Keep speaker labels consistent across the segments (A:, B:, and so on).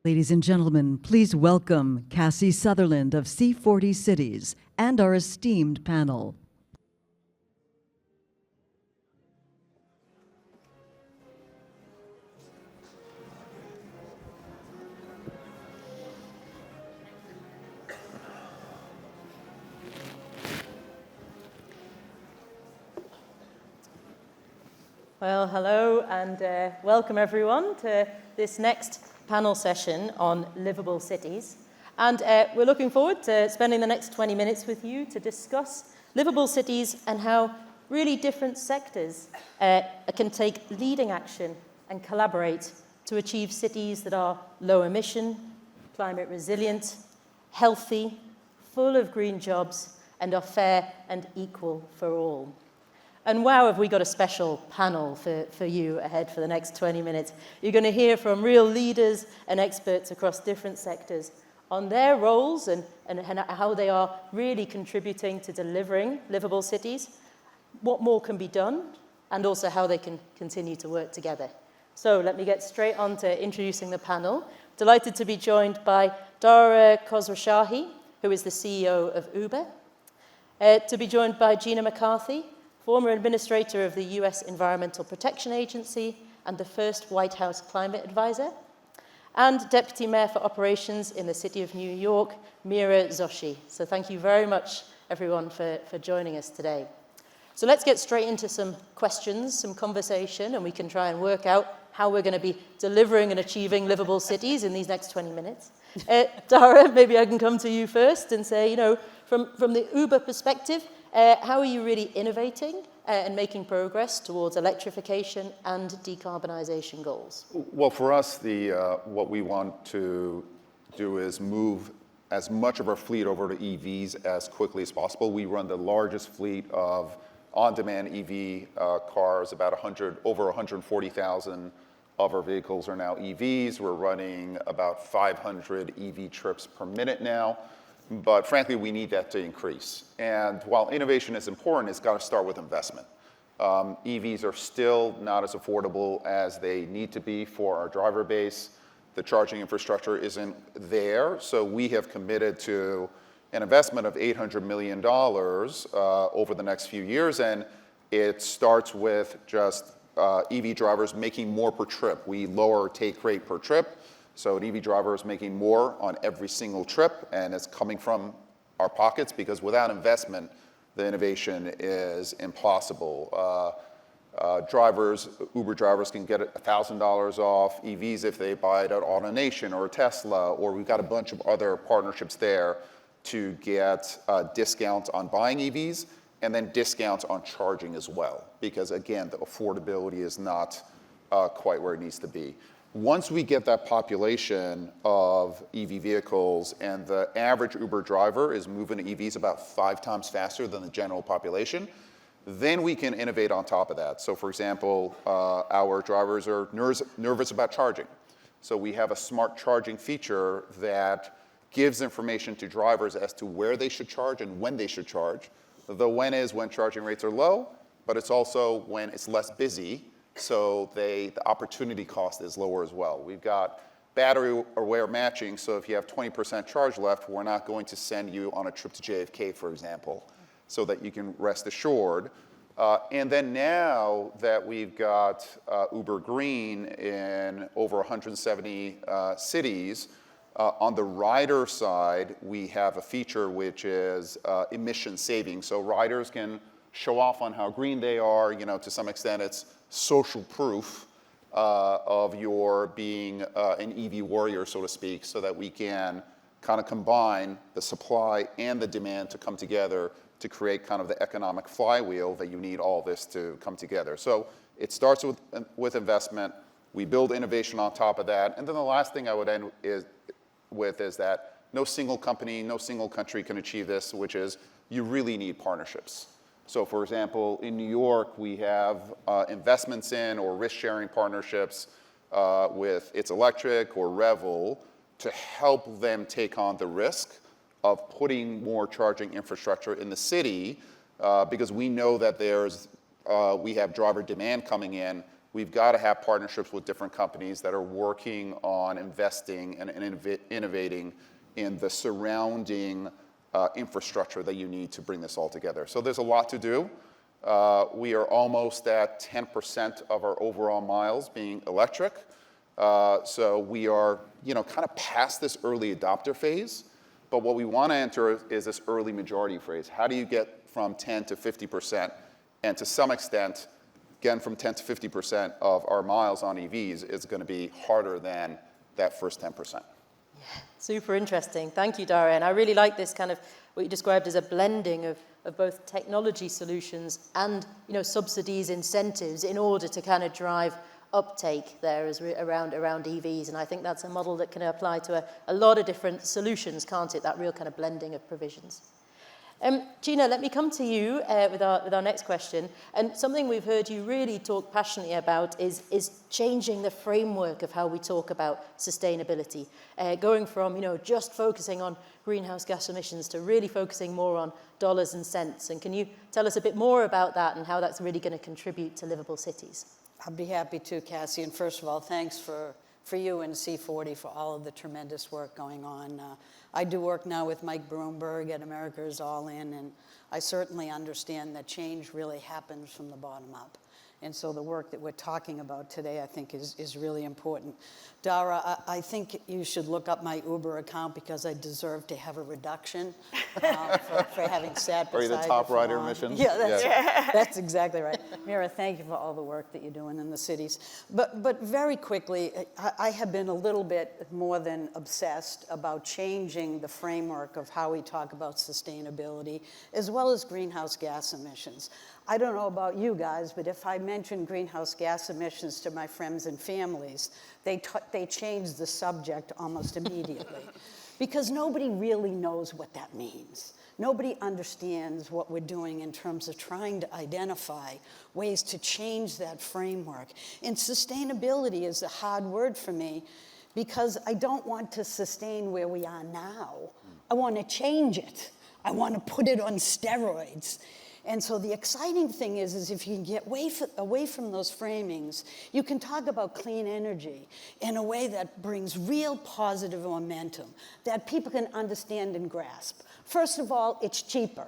A: Ladies and gentlemen, please welcome Cassie Sutherland of C40 Cities and our esteemed panel.
B: Well, hello and welcome everyone to this next panel session on livable cities. And we're looking forward to spending the next 20 minutes with you to discuss livable cities and how really different sectors can take leading action and collaborate to achieve cities that are low emission, climate resilient, healthy, full of green jobs, and are fair and equal for all. And wow, have we got a special panel for you ahead for the next 20 minutes. You're going to hear from real leaders and experts across different sectors on their roles and how they are really contributing to delivering livable cities, what more can be done, and also how they can continue to work together. So let me get straight on to introducing the panel. Delighted to be joined by Dara Khosrowshahi, who is the CEO of Uber, to be joined by Gina McCarthy, former administrator of the US Environmental Protection Agency and the first White House climate advisor, and Deputy Mayor for Operations in the City of New York, Meera Joshi. So thank you very much, everyone, for joining us today. So let's get straight into some questions, some conversation, and we can try and work out how we're going to be delivering and achieving livable cities in these next 20 minutes. Dara, maybe I can come to you first and say, from the Uber perspective, how are you really innovating and making progress towards electrification and decarbonization goals?
C: Well, for us, what we want to do is move as much of our fleet over to EVs as quickly as possible. We run the largest fleet of on-demand EV cars, over 140,000 of our vehicles are now EVs. We're running about 500 EV trips per minute now. But frankly, we need that to increase. And while innovation is important, it's got to start with investment. EVs are still not as affordable as they need to be for our driver base. The charging infrastructure isn't there. So we have committed to an investment of $800 million over the next few years. And it starts with just EV drivers making more per trip. We lower take rate per trip. So an EV driver is making more on every single trip, and it's coming from our pockets because without investment, the innovation is impossible. Uber drivers can get $1,000 off EVs if they buy it at AutoNation or Tesla, or we've got a bunch of other partnerships there to get discounts on buying EVs and then discounts on charging as well, because again, the affordability is not quite where it needs to be. Once we get that population of EV vehicles and the average Uber driver is moving to EVs about 5 times faster than the general population, then we can innovate on top of that. So for example, our drivers are nervous about charging. So we have a smart charging feature that gives information to drivers as to where they should charge and when they should charge. The when is when charging rates are low, but it's also when it's less busy. So the opportunity cost is lower as well. We've got battery-aware matching, so if you have 20% charge left, we're not going to send you on a trip to JFK, for example, so that you can rest assured. And then now that we've got Uber Green in over 170 cities, on the rider side, we have a feature which is emission saving. So riders can show off on how green they are. To some extent, it's social proof of your being an EV warrior, so to speak, so that we can kind of combine the supply and the demand to come together to create kind of the economic flywheel that you need all this to come together. So it starts with investment. We build innovation on top of that. And then the last thing I would end with is that no single company, no single country can achieve this, which is you really need partnerships. So for example, in New York, we have investments in or risk-sharing partnerships with It's Electric or Revel to help them take on the risk of putting more charging infrastructure in the city because we know that there's we have driver demand coming in, we've got to have partnerships with different companies that are working on investing and innovating in the surrounding infrastructure that you need to bring this all together. So there's a lot to do. We are almost at 10% of our overall miles being electric. So we are, kind of past this early adopter phase. But what we want to enter is this early majority phase. How do you get from 10 to 50%? And to some extent, again, from 10 to 50% of our miles on EVs is going to be harder than that first 10%.
B: Super interesting. Thank you, Dara. And I really like this kind of what you described as a blending of both technology solutions and subsidies, incentives in order to kind of drive uptake there around EVs. And I think that's a model that can apply to a lot of different solutions, can't it? That real kind of blending of provisions. Gina, let me come to you with our next question. And something we've heard you really talk passionately about is changing the framework of how we talk about sustainability, going from just focusing on greenhouse gas emissions to really focusing more on dollars and cents. And can you tell us a bit more about that and how that's really going to contribute to livable cities?
D: I'd be happy to, Cassie. And first of all, thanks for you and C40 for all of the tremendous work going on. I do work now with Mike Bloomberg at America is All In, and I certainly understand that change really happens from the bottom up. And so the work that we're talking about today, I think, is really important. Dara, I think you should look up my Uber account because I deserve to have a reduction for having sat beside
C: Are you the top rider emissions?
D: Yeah, that's exactly right. Meera, thank you for all the work that you're doing in the cities. But very quickly, I have been a little bit more than obsessed about changing the framework of how we talk about sustainability, as well as greenhouse gas emissions. I don't know about you guys, but if I mention greenhouse gas emissions to my friends and families, they change the subject almost immediately. Because nobody really knows what that means. Nobody understands what we're doing in terms of trying to identify ways to change that framework. And sustainability is a hard word for me because I don't want to sustain where we are now. I want to change it. I want to put it on steroids. And so the exciting thing is if you can get away from those framings, you can talk about clean energy in a way that brings real positive momentum that people can understand and grasp. First of all, it's cheaper,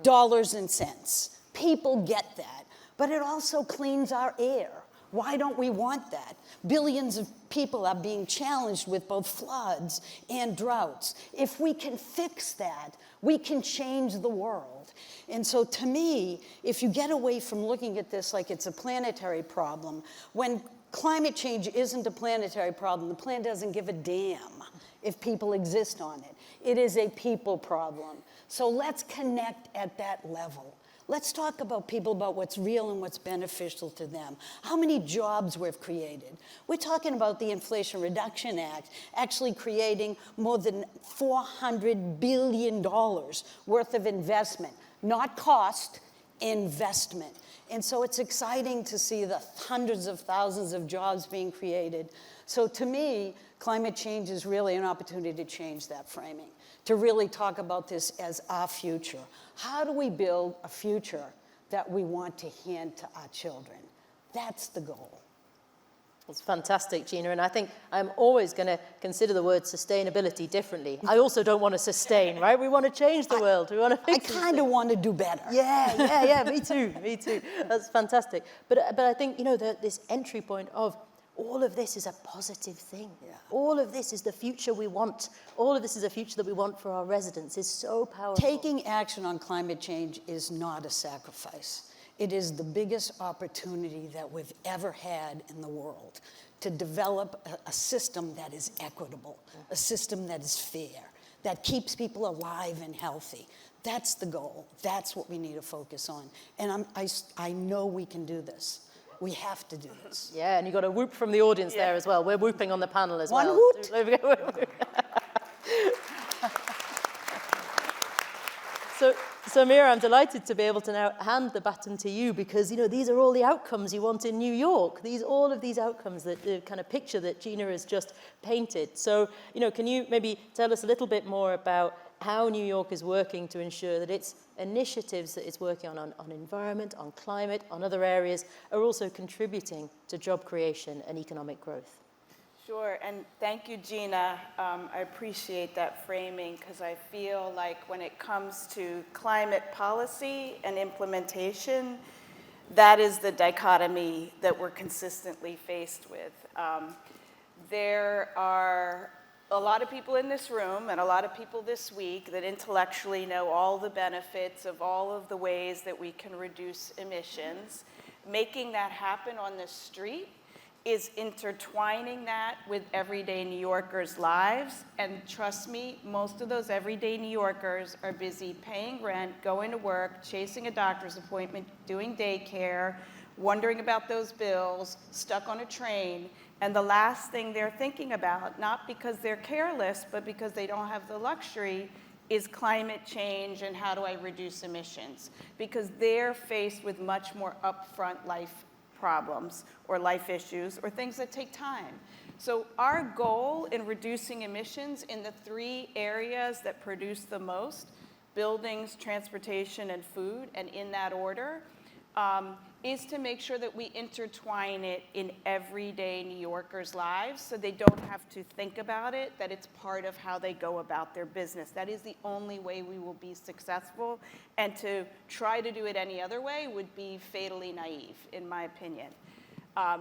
D: dollars and cents. People get that, but it also cleans our air. Why don't we want that? Billions of people are being challenged with both floods and droughts. If we can fix that, we can change the world. And so to me, if you get away from looking at this like it's a planetary problem, when climate change isn't a planetary problem, the planet doesn't give a damn if people exist on it. It is a people problem. So let's connect at that level. Let's talk about people, about what's real and what's beneficial to them. How many jobs we've created. We're talking about the Inflation Reduction Act actually creating more than $400 billion worth of investment. Not cost, investment. And so it's exciting to see the hundreds of thousands of jobs being created. So to me, climate change is really an opportunity to change that framing, to really talk about this as our future. How do we build a future that we want to hand to our children? That's the goal.
B: It's fantastic, Gina, and I think I'm always going to consider the word sustainability differently. I also don't want to sustain, right? We want to change the world. We want to fix
D: I kind of want to do better.
B: Yeah, me too. That's fantastic. But I think, this entry point of all of this is a positive thing. Yeah. All of this is the future we want. All of this is a future that we want for our residents is so powerful.
D: Taking action on climate change is not a sacrifice. It is the biggest opportunity that we've ever had in the world to develop a system that is equitable, a system that is fair, that keeps people alive and healthy. That's the goal. That's what we need to focus on. And I know we can do this. We have to do this.
B: Yeah, and you got a whoop from the audience there as well. We're whooping on the panel as well.
D: One hoot.
B: So Meera, I'm delighted to be able to now hand the baton to you because, these are all the outcomes you want in New York. All of these outcomes, the kind of picture that Gina has just painted. So, can you maybe tell us a little bit more about how New York is working to ensure that its initiatives that it's working on environment, on climate, on other areas, are also contributing to job creation and economic growth.
E: Sure, and thank you, Gina. I appreciate that framing, because I feel like when it comes to climate policy and implementation, that is the dichotomy that we're consistently faced with. There are a lot of people in this room and a lot of people this week that intellectually know all the benefits of all of the ways that we can reduce emissions. Making that happen on the street is intertwining that with everyday New Yorkers' lives. And trust me, most of those everyday New Yorkers are busy paying rent, going to work, chasing a doctor's appointment, doing daycare, wondering about those bills, stuck on a train. And the last thing they're thinking about, not because they're careless, but because they don't have the luxury, is climate change and how do I reduce emissions? Because they're faced with much more upfront life problems or life issues or things that take time. So our goal in reducing emissions in the 3 areas that produce the most, buildings, transportation, and food, and in that order, is to make sure that we intertwine it in everyday New Yorkers' lives so they don't have to think about it, that it's part of how they go about their business. That is the only way we will be successful, and to try to do it any other way would be fatally naive, in my opinion.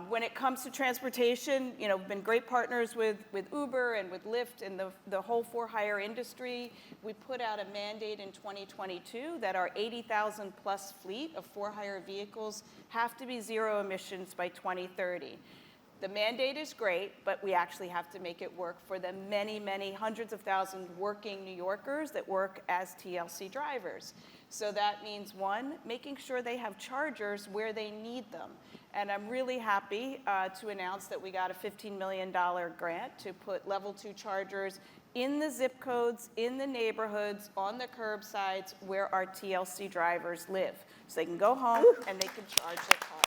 E: When it comes to transportation, we've been great partners with Uber and with Lyft and the whole for-hire industry. We put out a mandate in 2022 that our 80,000 plus fleet of for-hire vehicles have to be zero emissions by 2030. The mandate is great, but we actually have to make it work for the many, many hundreds of thousands working New Yorkers that work as TLC drivers. So that means, one, making sure they have chargers where they need them. And I'm really happy to announce that we got a $15 million grant to put level 2 chargers in the zip codes, in the neighborhoods, on the curbsides where our TLC drivers live. So they can go home and they can charge their cars.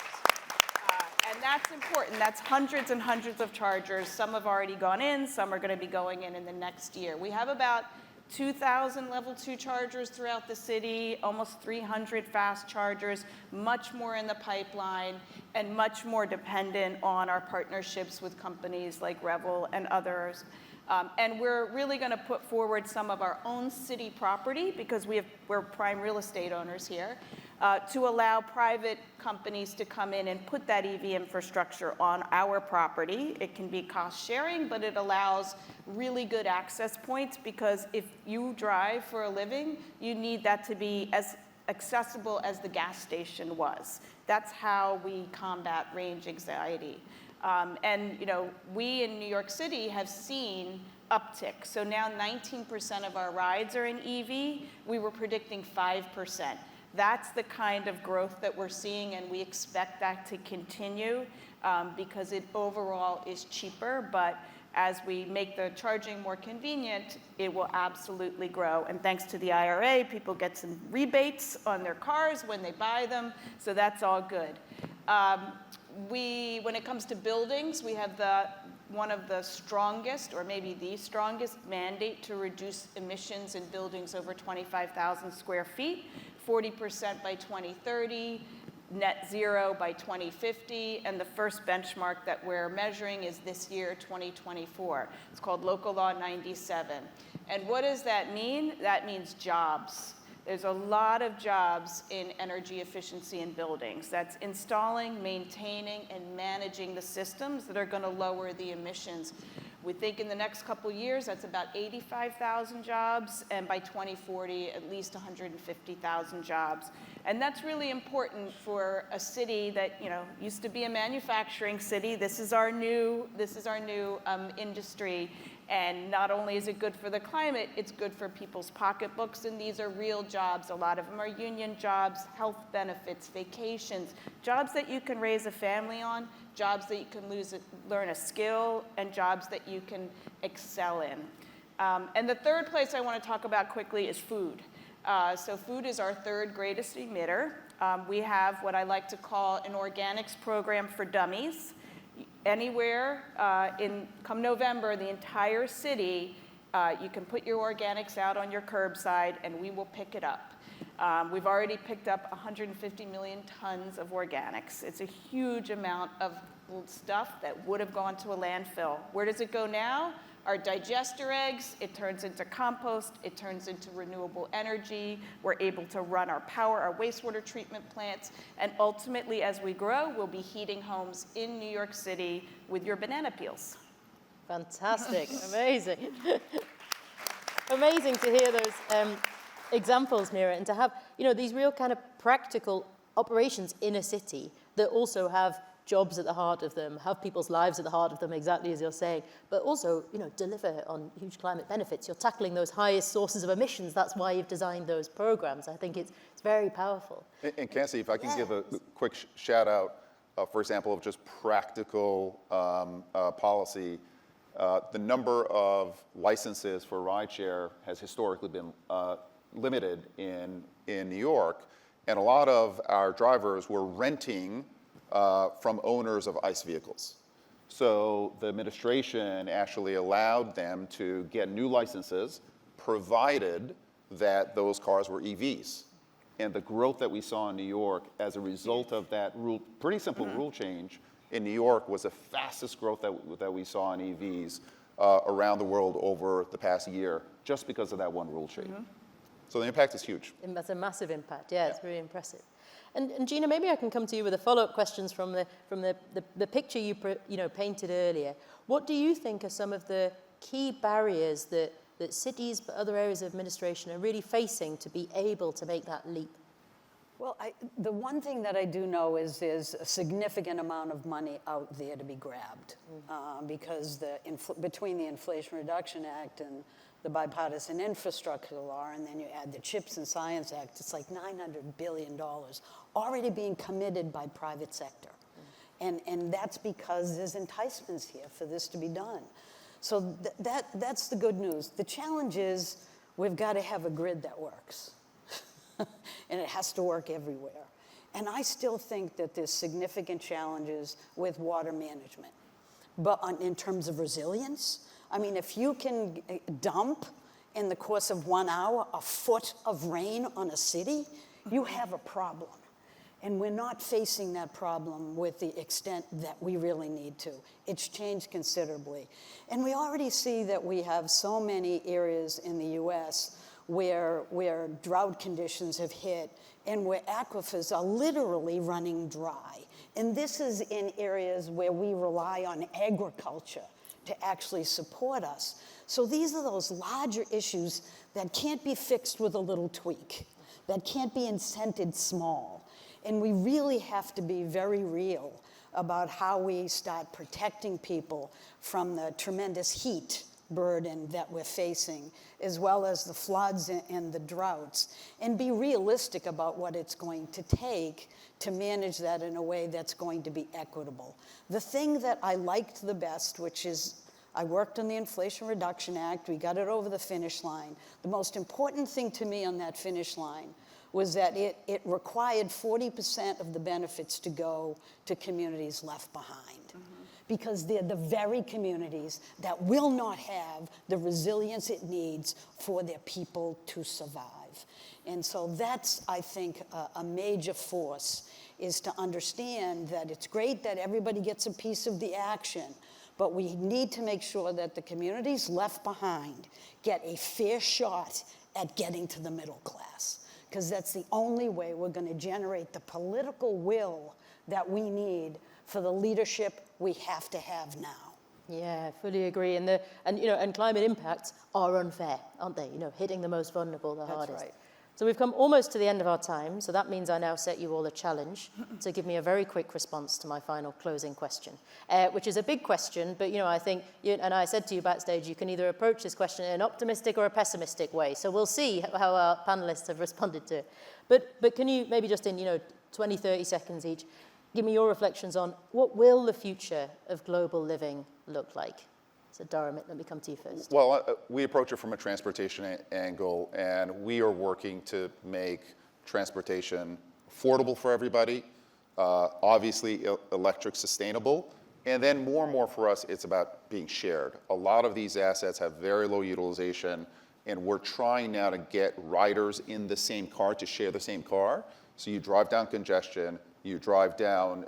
E: And that's important. That's hundreds and hundreds of chargers. Some have already gone in. Some are going to be going in the next year. We have about 2,000 level 2 chargers throughout the city, almost 300 fast chargers, much more in the pipeline, and much more dependent on our partnerships with companies like Livable and others. And we're really going to put forward some of our own city property, because we're prime real estate owners here, to allow private companies to come in and put that EV infrastructure on our property. It can be cost sharing, but it allows really good access points, because if you drive for a living, you need that to be as accessible as the gas station was. That's how we combat range anxiety. And we in New York City have seen uptick. So now 19% of our rides are in EV. We were predicting 5%. That's the kind of growth that we're seeing, and we expect that to continue because it overall is cheaper. But as we make the charging more convenient, it will absolutely grow. And thanks to the IRA, people get some rebates on their cars when they buy them, so that's all good. When it comes to buildings, we have one of the strongest, or maybe the strongest, mandate to reduce emissions in buildings over 25,000 square feet, 40% by 2030, net zero by 2050, and the first benchmark that we're measuring is this year, 2024. It's called Local Law 97. And what does that mean? That means jobs. There's a lot of jobs in energy efficiency in buildings. That's installing, maintaining, and managing the systems that are going to lower the emissions. We think in the next couple years, that's about 85,000 jobs, and by 2040, at least 150,000 jobs. And that's really important for a city that used to be a manufacturing city. This is our new industry. And not only is it good for the climate, it's good for people's pocketbooks, and these are real jobs. A lot of them are union jobs, health benefits, vacations, jobs that you can raise a family on, jobs that you can learn a skill, and jobs that you can excel in. And the third place I want to talk about quickly is food. So food is our third greatest emitter. We have what I like to call an organics program for dummies. Anywhere come November, the entire city You can put your organics out on your curbside and we will pick it up. We've already picked up 150 million tons of organics. It's a huge amount of stuff that would have gone to a landfill. Where does it go now? Our digester eggs, it turns into compost, it turns into renewable energy. We're able to run our power, our wastewater treatment plants, and ultimately, as we grow, we'll be heating homes in New York City with your banana peels.
B: Fantastic, amazing. Amazing to hear those examples, Meera, and to have, these real kind of practical operations in a city that also have jobs at the heart of them, have people's lives at the heart of them, exactly as you're saying, but also, deliver on huge climate benefits. You're tackling those highest sources of emissions. That's why you've designed those programs. I think it's very powerful.
C: And Cassie, if I can give a quick shout out, for example, of just practical policy, the number of licenses for rideshare has historically been limited in New York, and a lot of our drivers were renting from owners of ICE vehicles. So the administration actually allowed them to get new licenses, provided that those cars were EVs. And the growth that we saw in New York as a result of that rule, pretty simple rule change in New York, was the fastest growth that we saw in EVs around the world over the past year, just because of that one rule change. So the impact is huge.
B: That's a massive impact. Yeah, it's really impressive. And Gina, maybe I can come to you with a follow-up questions from the picture you painted earlier. What do you think are some of the key barriers that cities but other areas of administration are really facing to be able to make that leap?
D: Well, the one thing that I do know is there's a significant amount of money out there to be grabbed because between the Inflation Reduction Act and the Bipartisan Infrastructure Law, and then you add the CHIPS and Science Act, it's like $900 billion already being committed by private sector. And that's because there's enticements here for this to be done. So that's the good news. The challenge is we've got to have a grid that works. And it has to work everywhere. And I still think that there's significant challenges with water management. But in terms of resilience, I mean, if you can dump in the course of 1 hour a foot of rain on a city, you have a problem. And we're not facing that problem with the extent that we really need to. It's changed considerably. And we already see that we have so many areas in the US where drought conditions have hit and where aquifers are literally running dry. And this is in areas where we rely on agriculture to actually support us. So these are those larger issues that can't be fixed with a little tweak, that can't be incented small. And we really have to be very real about how we start protecting people from the tremendous heat burden that we're facing, as well as the floods and the droughts, and be realistic about what it's going to take to manage that in a way that's going to be equitable. The thing that I liked the best, which is I worked on the Inflation Reduction Act, we got it over the finish line. The most important thing to me on that finish line was that it required 40% of the benefits to go to communities left behind. Because they're the very communities that will not have the resilience it needs for their people to survive. And so that's, I think, a major force, is to understand that it's great that everybody gets a piece of the action, but we need to make sure that the communities left behind get a fair shot at getting to the middle class, because that's the only way we're going to generate the political will that we need for the leadership we have to have now.
B: Yeah, I fully agree. And climate impacts are unfair, aren't they? Hitting the most vulnerable the hardest.
D: That's right.
B: So we've come almost to the end of our time. So that means I now set you all a challenge to give me a very quick response to my final closing question, which is a big question. But I think, and I said to you backstage, you can either approach this question in an optimistic or a pessimistic way. So we'll see how our panelists have responded to it. But can you maybe just in 20, 30 seconds each, give me your reflections on what will the future of global living look like? So Dara, let me come to you first.
C: Well, we approach it from a transportation angle, and we are working to make transportation affordable for everybody, obviously electric sustainable, And then more and more for us, it's about being shared. A lot of these assets have very low utilization, and we're trying now to get riders in the same car to share the same car. So you drive down congestion, you drive down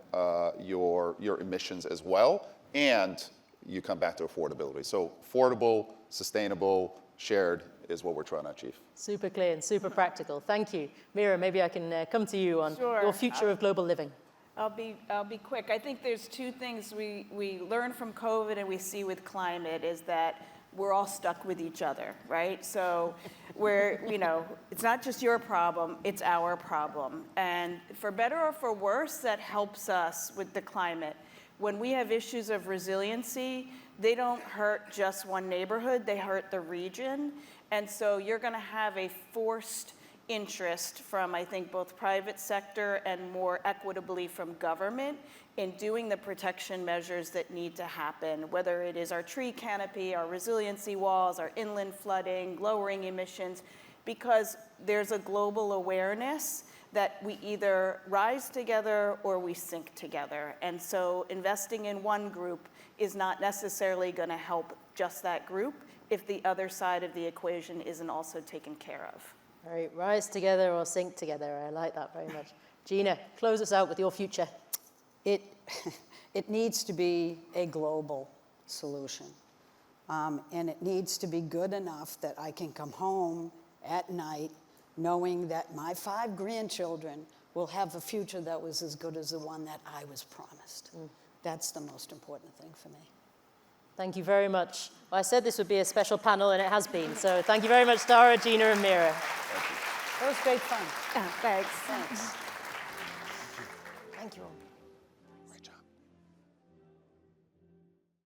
C: your emissions as well, and you come back to affordability. So affordable, sustainable, shared is what we're trying to achieve.
B: Super clear and super practical. Thank you. Meera, maybe I can come to you on
E: Sure.
B: your future of global living.
E: I'll be quick. I think there's two things we learned from COVID and we see with climate is that we're all stuck with each other, right? So it's not just your problem, it's our problem. And for better or for worse, that helps us with the climate. When we have issues of resiliency, they don't hurt just one neighborhood, they hurt the region. And so you're gonna have a forced interest from, I think, both private sector and more equitably from government in doing the protection measures that need to happen, whether it is our tree canopy, our resiliency walls, our inland flooding, lowering emissions, because there's a global awareness that we either rise together or we sink together. And so investing in one group is not necessarily gonna help just that group if the other side of the equation isn't also taken care of.
B: All right, rise together or sink together. I like that very much. Gina, close us out with your future.
D: It needs to be a global solution. And it needs to be good enough that I can come home at night knowing that my 5 grandchildren will have a future that was as good as the one that I was promised. That's the most important thing for me.
B: Thank you very much. Well, I said this would be a special panel, and it has been. So thank you very much, Dara, Gina, and Meera.
D: That was great fun.
E: Thanks.
D: Thanks.